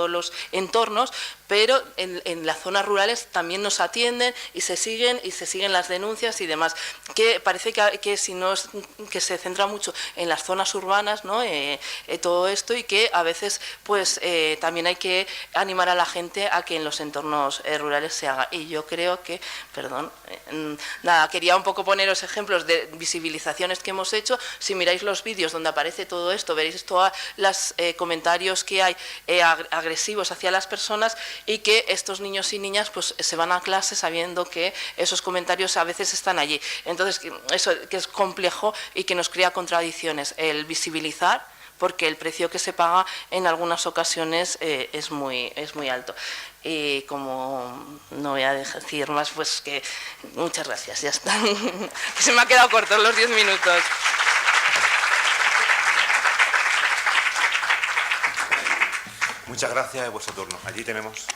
los entornos, pero en las zonas rurales también nos atienden y se siguen las denuncias y demás. Que parece que si no es, que se centra mucho en las zonas urbanas, ¿no? Todo esto, y que a veces pues también hay que animar a la gente a que en los entornos rurales se haga. Y yo creo que, perdón, nada, quería un poco poneros ejemplos de visibilizaciones que hemos hecho. Si miráis los vídeos donde aparece todo esto, veréis todos los comentarios que hay agresivos hacia las personas, y que estos niños y niñas pues se van a clase sabiendo que esos comentarios a veces están allí. Entonces, eso que es complejo y que nos crea contradicciones, el visibilizar, porque el precio que se paga en algunas ocasiones es muy alto. Y como no voy a decir más, pues que muchas gracias, ya está. Se me ha quedado corto los 10 minutos. Muchas gracias, es vuestro turno. Allí tenemos.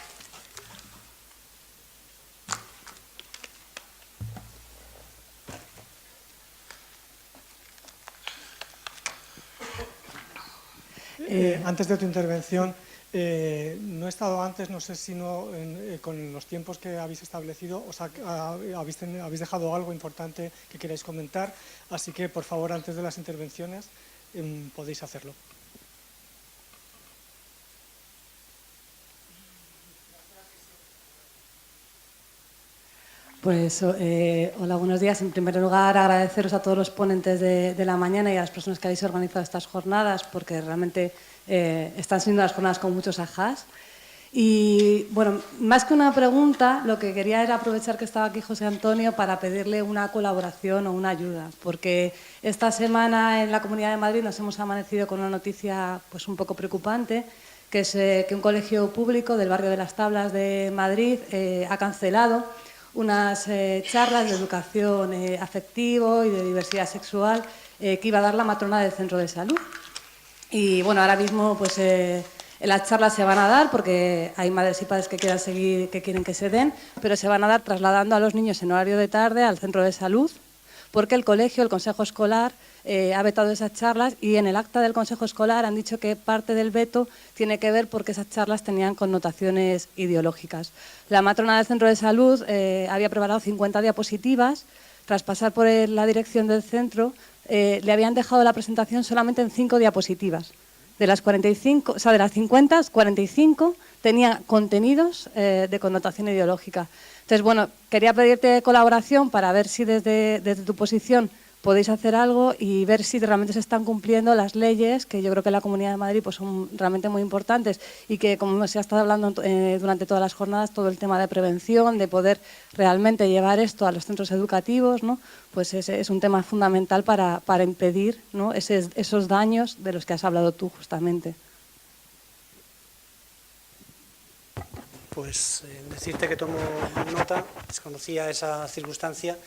Antes de tu intervención, no he estado antes, no sé si con los tiempos que habéis establecido, habéis dejado algo importante que queráis comentar, así que por favor, antes de las intervenciones, podéis hacerlo. Pues hola, buenos días. En primer lugar, agradeceros a todos los ponentes de la mañana y a las personas que habéis organizado estas jornadas, porque realmente están siendo unas jornadas con muchos ajás. Y bueno, más que una pregunta, lo que quería era aprovechar que estaba aquí José Antonio para pedirle una colaboración o una ayuda, porque esta semana en la Comunidad de Madrid nos hemos amanecido con una noticia pues un poco preocupante, que es que un colegio público del barrio de Las Tablas de Madrid ha cancelado unas charlas de educación afectivo y de diversidad sexual que iba a dar la matrona del centro de salud. Y bueno, ahora mismo pues las charlas se van a dar porque hay madres y padres que quieran seguir, que quieren que se den, pero se van a dar trasladando a los niños en horario de tarde al centro de salud, porque el colegio, el consejo escolar, ha vetado esas charlas y en el acta del consejo escolar han dicho que parte del veto tiene que ver porque esas charlas tenían connotaciones ideológicas. La matrona del centro de salud había preparado 50 diapositivas. Tras pasar por la dirección del centro, le habían dejado la presentación solamente en 5 diapositivas. De las 45, o sea, de las 50, 45 tenían contenidos de connotación ideológica. Entonces, bueno, quería pedirte colaboración para ver si desde tu posición podéis hacer algo y ver si realmente se están cumpliendo las leyes, que yo creo que en la Comunidad de Madrid pues, son realmente muy importantes y que, como se ha estado hablando durante todas las jornadas, todo el tema de prevención, de poder realmente llevar esto a los centros educativos, ¿no? Pues es un tema fundamental para impedir, ¿no? esos daños de los que has hablado tú justamente. Pues decirte que tomo nota, desconocía esa circunstancia.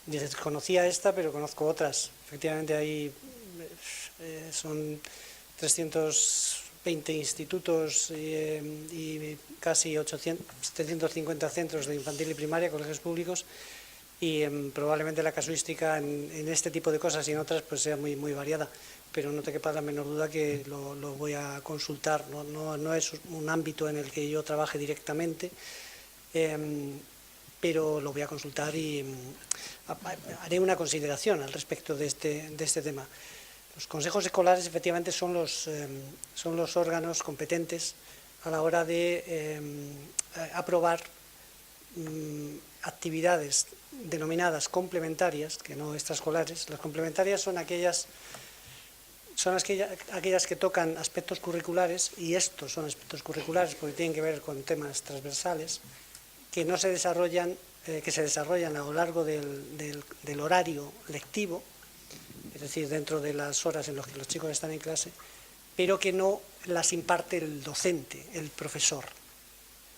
Desconocía esta, pero conozco otras. Efectivamente, ahí son 320 institutos y casi 750 centros de infantil y primaria, colegios públicos, y probablemente la casuística en este tipo de cosas y en otras pues sea muy variada, pero no te quepa la menor duda que lo voy a consultar. No es un ámbito en el que yo trabaje directamente, pero lo voy a consultar y haré una consideración al respecto de este tema. Los consejos escolares efectivamente son los órganos competentes a la hora de aprobar actividades denominadas complementarias, que no extraescolares. Las complementarias son aquellas que tocan aspectos curriculares, y estos son aspectos curriculares porque tienen que ver con temas transversales, que se desarrollan a lo largo del horario lectivo, es decir, dentro de las horas en las que los chicos están en clase, pero que no las imparte el docente, el profesor.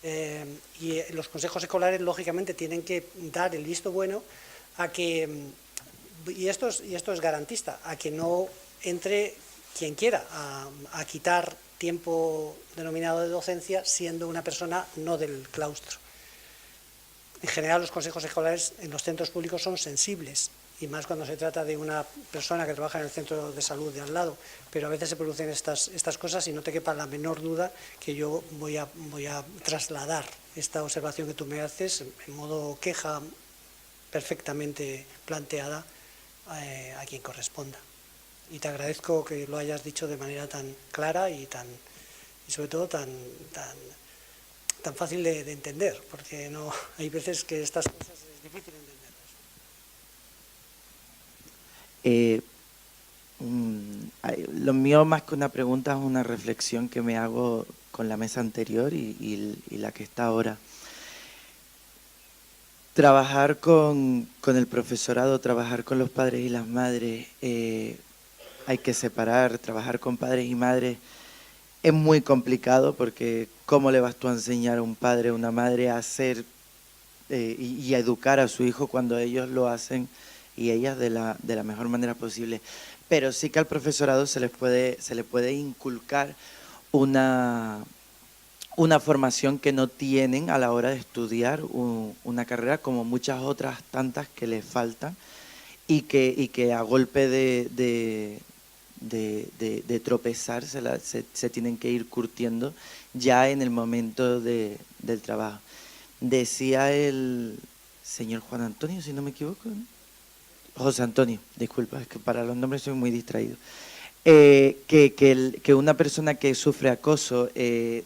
Y los consejos escolares, lógicamente, tienen que dar el visto bueno a que, y esto es garantista, a que no entre quien quiera a quitar tiempo denominado de docencia siendo una persona no del claustro. En general, los consejos escolares en los centros públicos son sensibles, y más cuando se trata de una persona que trabaja en el centro de salud de al lado, pero a veces se producen estas cosas y no te quepa la menor duda que yo voy a trasladar esta observación que tú me haces en modo queja perfectamente planteada a quien corresponda. Y te agradezco que lo hayas dicho de manera tan clara y sobre todo tan fácil de entender, porque no hay veces que estas cosas es difícil entenderlas. Lo mío, más que una pregunta, es una reflexión que me hago con la mesa anterior y la que está ahora. Trabajar con el profesorado, trabajar con los padres y las madres, hay que separar. Trabajar con padres y madres es muy complicado, porque ¿cómo le vas tú a enseñar a un padre o una madre a hacer y a educar a su hijo cuando ellos lo hacen y ellas de la mejor manera posible? Pero sí que al profesorado se le puede inculcar una formación que no tienen a la hora de estudiar una carrera, como muchas otras tantas que les faltan, y que a golpe de tropezar se tienen que ir curtiendo ya en el momento del trabajo. Decía el señor Juan Antonio, si no me equivoco, ¿no? José Antonio, disculpa, es que para los nombres soy muy distraído. Que una persona que sufre acoso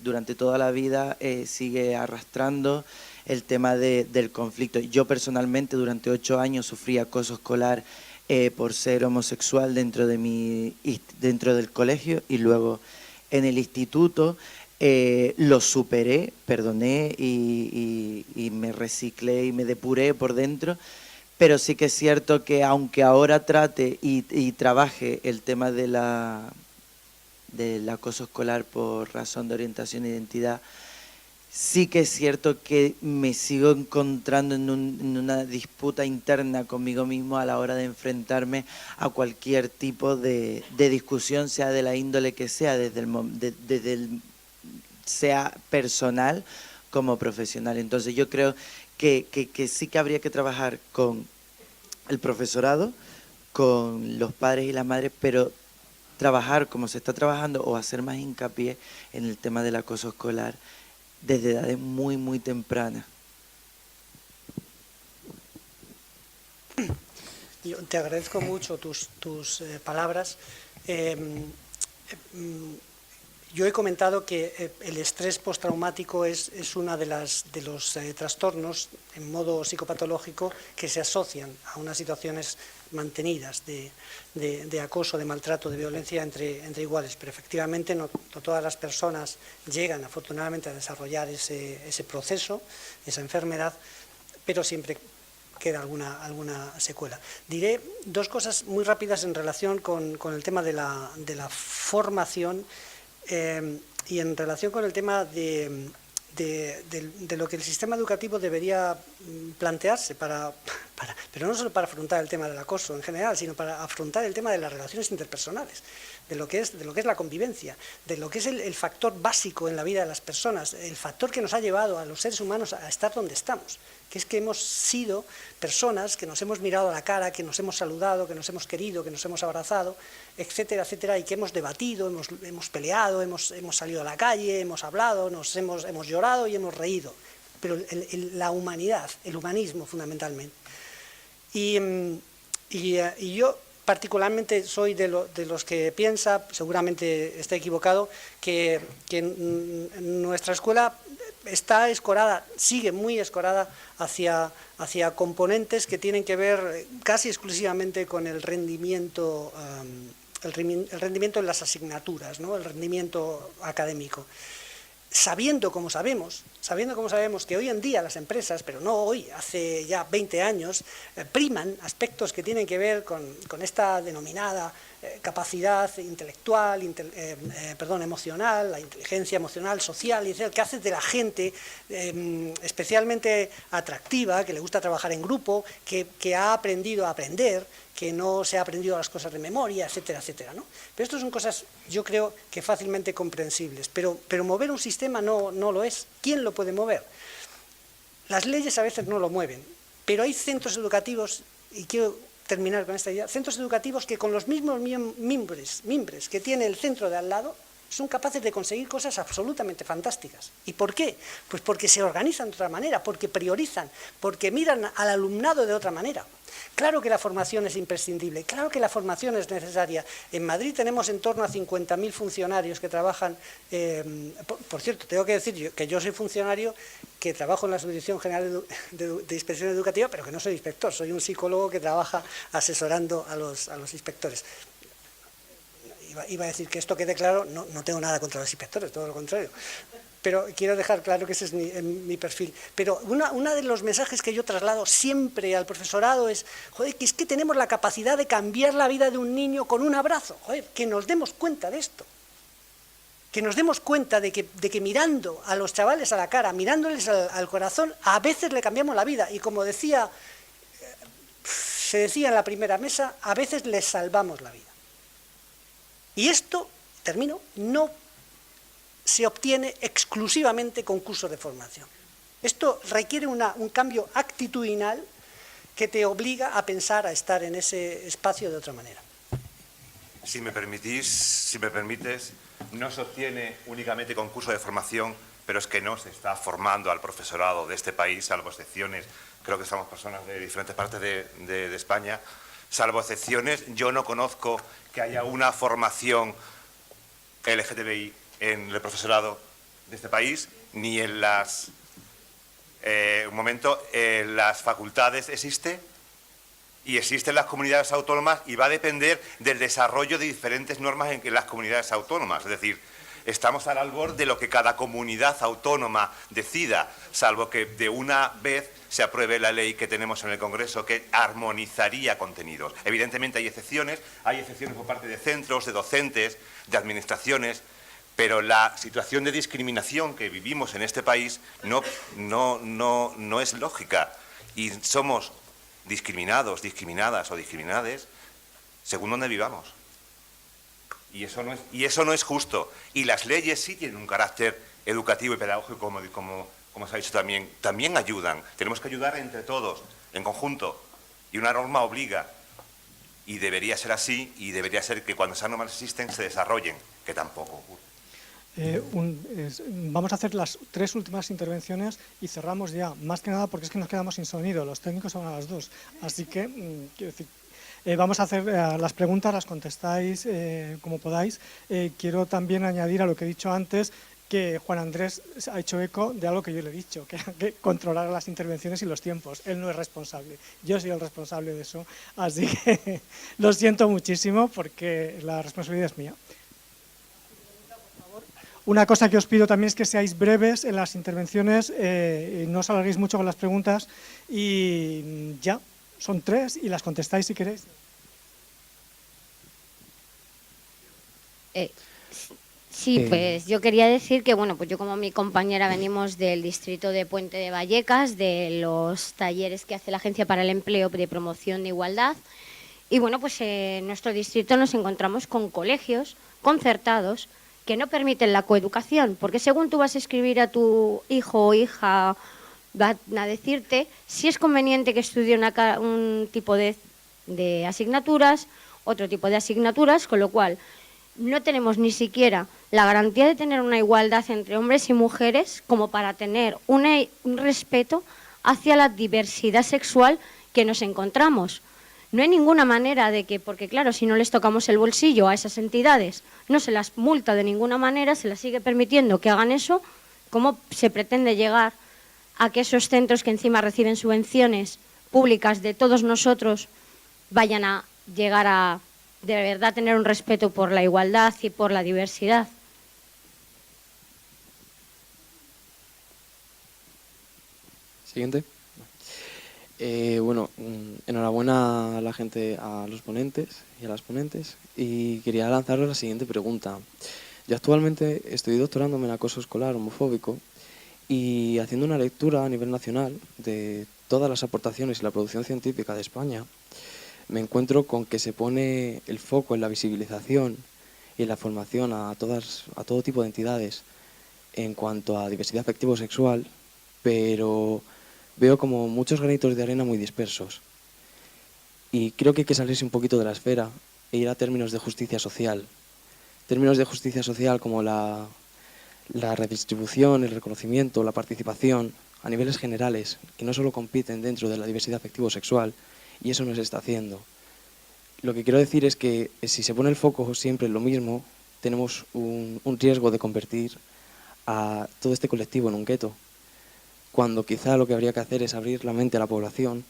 durante toda la vida sigue arrastrando el tema del conflicto. Yo personalmente durante 8 años sufrí acoso escolar por ser homosexual dentro del colegio, y luego en el instituto lo superé, perdoné y me reciclé y me depuré por dentro. Pero sí que es cierto que aunque ahora trate y trabaje el tema del acoso escolar por razón de orientación e identidad, sí que es cierto que me sigo encontrando en una disputa interna conmigo mismo a la hora de enfrentarme a cualquier tipo de discusión, sea de la índole que sea, sea personal como profesional. Entonces yo creo que sí que habría que trabajar con el profesorado con los padres y las madres, pero trabajar como se está trabajando o hacer más hincapié en el tema del acoso escolar desde edades muy, muy tempranas. Yo te agradezco mucho tus palabras. Yo he comentado que el estrés postraumático es uno de los trastornos en modo psicopatológico que se asocian a unas situaciones mantenidas de acoso, de maltrato, de violencia entre iguales. Pero efectivamente no todas las personas llegan afortunadamente a desarrollar ese proceso, esa enfermedad, pero siempre queda alguna secuela. Diré dos cosas muy rápidas en relación con el tema de la formación y en relación con el tema de lo que el sistema educativo debería plantearse pero no solo para afrontar el tema del acoso en general, sino para afrontar el tema de las relaciones interpersonales, de lo que es la convivencia, de lo que es el factor básico en la vida de las personas, el factor que nos ha llevado a los seres humanos a estar donde estamos, que es que hemos sido personas que nos hemos mirado a la cara, que nos hemos saludado, que nos hemos querido, que nos hemos abrazado, etcétera, etcétera, y que hemos debatido, hemos peleado, hemos salido a la calle, hemos hablado, hemos llorado y hemos reído. Pero la humanidad, el humanismo fundamentalmente. Y yo particularmente soy de los que piensa, seguramente está equivocado, que nuestra escuela está escorada, sigue muy escorada hacia componentes que tienen que ver casi exclusivamente con el rendimiento en las asignaturas, ¿no? El rendimiento académico. Sabiendo como sabemos que hoy en día las empresas, pero no hoy, hace ya 20 años, priman aspectos que tienen que ver con esta denominada capacidad intelectual, emocional, la inteligencia emocional, social, y que hace de la gente especialmente atractiva, que le gusta trabajar en grupo, que ha aprendido a aprender, que no se ha aprendido las cosas de memoria, etcétera, etcétera, ¿no? Pero esto son cosas, yo creo, que fácilmente comprensibles, pero mover un sistema no lo es. ¿Quién lo puede mover? Las leyes a veces no lo mueven, pero hay centros educativos, y quiero terminar con esta idea, centros educativos que con los mismos mimbres que tiene el centro de al lado, son capaces de conseguir cosas absolutamente fantásticas. ¿Y por qué? Pues porque se organizan de otra manera, porque priorizan, porque miran al alumnado de otra manera. Claro que la formación es imprescindible, claro que la formación es necesaria. En Madrid tenemos en torno a 50.000 funcionarios que trabajan, por cierto, tengo que decir que yo soy funcionario que trabajo en la Subdirección General de Inspección Educativa, pero que no soy inspector, soy un psicólogo que trabaja asesorando a los inspectores. Iba a decir que esto quede claro, no tengo nada contra los inspectores, todo lo contrario. Pero quiero dejar claro que ese es mi perfil. Pero uno de los mensajes que yo traslado siempre al profesorado es, joder, que es que tenemos la capacidad de cambiar la vida de un niño con un abrazo. Joder, que nos demos cuenta de esto. Que nos demos cuenta de que mirando a los chavales a la cara, mirándoles al corazón, a veces le cambiamos la vida. Y como se decía en la primera mesa, a veces les salvamos la vida. Y esto, termino, no se obtiene exclusivamente con cursos de formación. Esto requiere un cambio actitudinal que te obliga a pensar, a estar en ese espacio de otra manera. Si me permites, no se obtiene únicamente con cursos de formación, pero es que no se está formando al profesorado de este país, salvo excepciones. Creo que somos personas de diferentes partes de España. Salvo excepciones, yo no conozco que haya una formación LGTBI en el profesorado de este país, ni en las facultades existe, y existen las comunidades autónomas, y va a depender del desarrollo de diferentes normas en las comunidades autónomas. Es decir, estamos al albor de lo que cada comunidad autónoma decida, salvo que de una vez se apruebe la ley que tenemos en el Congreso que armonizaría contenidos. Evidentemente hay excepciones por parte de centros, de docentes, de administraciones, pero la situación de discriminación que vivimos en este país no es lógica, y somos discriminados, discriminadas o discriminades según donde vivamos. Y eso no es justo. Y las leyes sí tienen un carácter educativo y pedagógico, como se ha dicho también ayudan. Tenemos que ayudar entre todos, en conjunto. Y una norma obliga, y debería ser así, y debería ser que cuando esas normas existen se desarrollen, que tampoco ocurre. Vamos a hacer las 3 últimas intervenciones y cerramos ya, más que nada porque es que nos quedamos sin sonido, los técnicos son a las 2, así que quiero decir, vamos a hacer las preguntas, las contestáis como podáis. Quiero también añadir a lo que he dicho antes que Juan Andrés ha hecho eco de algo que yo le he dicho, que hay que controlar las intervenciones y los tiempos. Él no es responsable, yo soy el responsable de eso, así que lo siento muchísimo porque la responsabilidad es mía. Una cosa que os pido también es que seáis breves en las intervenciones, no os alarguéis mucho con las preguntas y ya, son 3 y las contestáis si queréis. Sí, pues yo quería decir que, bueno, pues yo como mi compañera venimos del distrito de Puente de Vallecas, de los talleres que hace la Agencia para el Empleo de Promoción de Igualdad. Y bueno, pues en nuestro distrito nos encontramos con colegios concertados que no permiten la coeducación, porque según tú vas a escribir a tu hijo o hija, van a decirte si es conveniente que estudie un tipo de asignaturas, otro tipo de asignaturas, con lo cual no tenemos ni siquiera la garantía de tener una igualdad entre hombres y mujeres como para tener un respeto hacia la diversidad sexual que nos encontramos. No hay ninguna manera de que, porque claro, si no les tocamos el bolsillo a esas entidades, no se las multa de ninguna manera, se las sigue permitiendo que hagan eso, ¿cómo se pretende llegar a que esos centros que encima reciben subvenciones públicas de todos nosotros vayan a llegar a de verdad tener un respeto por la igualdad y por la diversidad? Siguiente. Bueno, enhorabuena a la gente, a los ponentes y a las ponentes, y quería lanzaros la siguiente pregunta. Yo actualmente estoy doctorándome en acoso escolar homofóbico y haciendo una lectura a nivel nacional de todas las aportaciones y la producción científica de España, me encuentro con que se pone el foco en la visibilización y en la formación a todo tipo de entidades en cuanto a diversidad afectivo-sexual, pero veo como muchos granitos de arena muy dispersos. Y creo que hay que salirse un poquito de la esfera e ir a términos de justicia social. Términos de justicia social como la redistribución, el reconocimiento, la participación a niveles generales, que no solo compiten dentro de la diversidad afectivo-sexual, y eso no se está haciendo. Lo que quiero decir es que si se pone el foco siempre en lo mismo, tenemos un riesgo de convertir a todo este colectivo en un gueto, cuando quizá lo que habría que hacer es abrir la mente a la población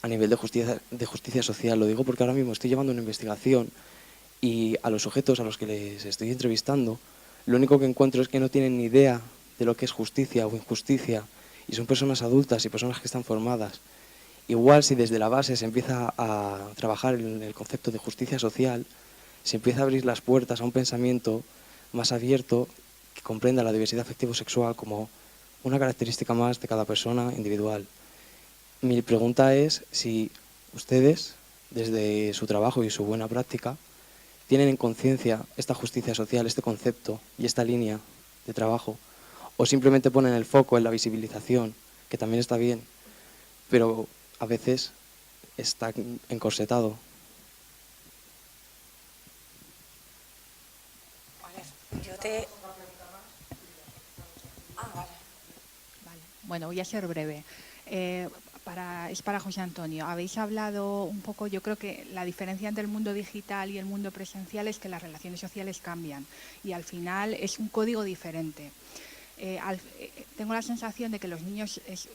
a nivel de justicia social. Lo digo porque ahora mismo estoy llevando una investigación y a los sujetos a los que les estoy entrevistando, lo único que encuentro es que no tienen ni idea de lo que es justicia o injusticia, y son personas adultas y personas que están formadas. Igual si desde la base se empieza a trabajar en el concepto de justicia social, se empieza a abrir las puertas a un pensamiento más abierto que comprenda la diversidad afectivo-sexual como una característica más de cada persona individual. Mi pregunta es si ustedes, desde su trabajo y su buena práctica, tienen en conciencia esta justicia social, este concepto y esta línea de trabajo, o simplemente ponen el foco en la visibilización, que también está bien, pero a veces está encorsetado. Yo te... Bueno, voy a ser breve. Es para José Antonio. Habéis hablado un poco, yo creo que la diferencia entre el mundo digital y el mundo presencial es que las relaciones sociales cambian y al final es un código diferente. Tengo la sensación de que los niños es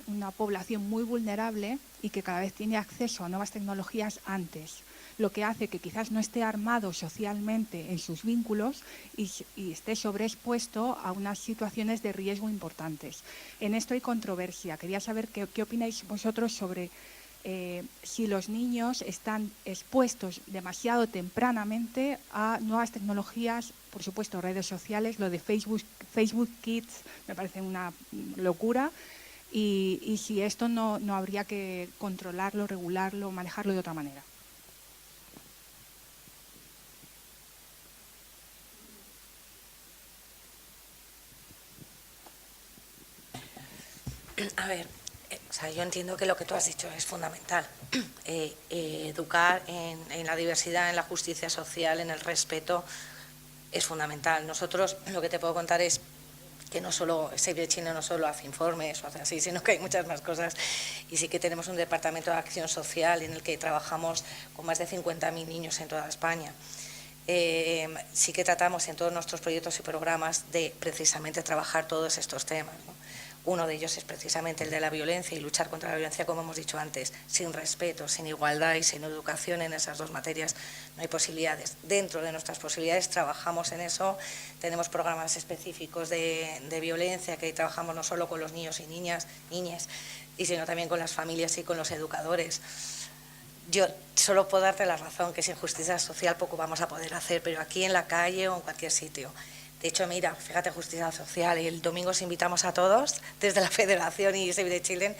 una población muy vulnerable y que cada vez tiene acceso a nuevas tecnologías antes, lo que hace que quizás no esté armado socialmente en sus vínculos y esté sobreexpuesto a unas situaciones de riesgo importantes. En esto hay controversia. Quería saber qué opináis vosotros sobre si los niños están expuestos demasiado tempranamente a nuevas tecnologías, por supuesto redes sociales, lo de Facebook Kids me parece una locura, y si esto no habría que controlarlo, regularlo, manejarlo de otra manera. A ver, O sea, yo entiendo que lo que tú has dicho es fundamental. Educar en la diversidad, en la justicia social, en el respeto, es fundamental. Nosotros, lo que te puedo contar es que no solo Save the Children no solo hace informes o hace así, sino que hay muchas más cosas. Y sí que tenemos un departamento de acción social en el que trabajamos con más de 50.000 niños en toda España. Sí que tratamos en todos nuestros proyectos y programas de precisamente trabajar todos estos temas, ¿no? Uno de ellos es precisamente el de la violencia y luchar contra la violencia, como hemos dicho antes, sin respeto, sin igualdad y sin educación en esas dos materias no hay posibilidades. Dentro de nuestras posibilidades trabajamos en eso, tenemos programas específicos de violencia que trabajamos no solo con los niños y niñas, sino también con las familias y con los educadores. Yo solo puedo darte la razón que sin justicia social poco vamos a poder hacer, pero aquí en la calle o en cualquier sitio. De hecho, mira, fíjate, justicia social, el domingo os invitamos a todos, desde la Federación y Save the Children,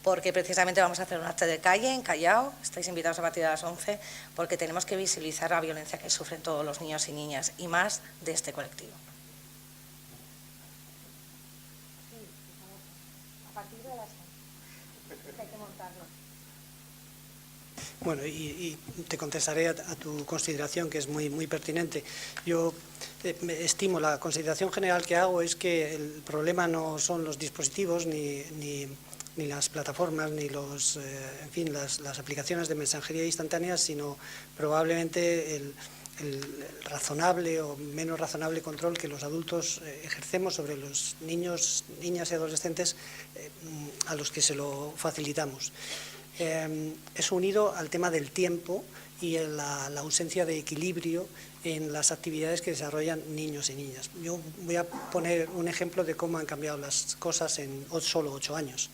porque precisamente vamos a hacer un acto de calle en Callao, estáis invitados a partir de las 11, porque tenemos que visibilizar la violencia que sufren todos los niños y niñas, y más de este colectivo. A partir de las 11, hay que montarlo. Bueno, y te contestaré a tu consideración, que es muy, muy pertinente. Yo estimo, la consideración general que hago es que el problema no son los dispositivos, ni las plataformas, ni en fin, las aplicaciones de mensajería instantánea, sino probablemente el razonable o menos razonable control que los adultos ejercemos sobre los niños, niñas y adolescentes a los que se lo facilitamos. Es unido al tema del tiempo y la ausencia de equilibrio en las actividades que desarrollan niños y niñas. Yo voy a poner un ejemplo de cómo han cambiado las cosas en solo 8 años,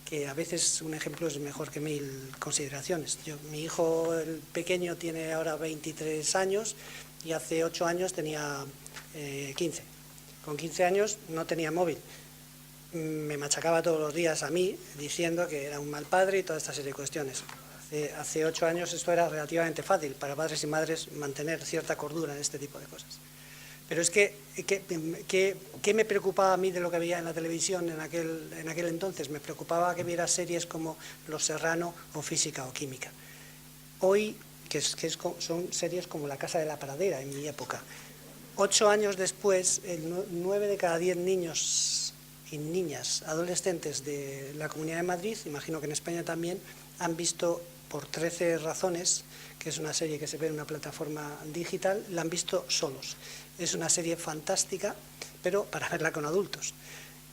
que a veces un ejemplo es mejor que 1000 consideraciones. Mi hijo, el pequeño, tiene ahora 23 años y hace 8 años tenía 15. Con 15 años no tenía móvil. Me machacaba todos los días a mí diciendo que era un mal padre y toda esta serie de cuestiones. Hace 8 años esto era relativamente fácil para padres y madres mantener cierta cordura en este tipo de cosas. Pero es que, ¿qué me preocupaba a mí de lo que veía en la televisión en aquel entonces? Me preocupaba que viera series como Los Serrano o Física o Química. Hoy, son series como La Casa de la Pradera en mi época. 8 años después, 9 de cada 10 niños y niñas adolescentes de la Comunidad de Madrid, imagino que en España también, han visto por 13 razones, que es una serie que se ve en una plataforma digital, la han visto solos. Es una serie fantástica, pero para verla con adultos.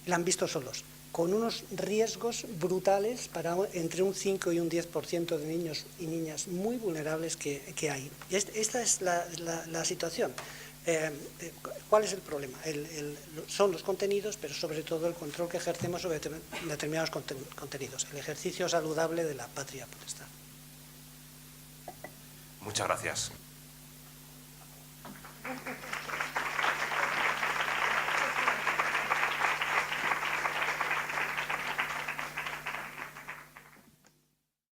La han visto solos, con unos riesgos brutales para entre un 5 y un 10% de niños y niñas muy vulnerables que hay. Esta es la situación. ¿Cuál es el problema? Son los contenidos, pero sobre todo el control que ejercemos sobre determinados contenidos, el ejercicio saludable de la patria potestad. Muchas gracias.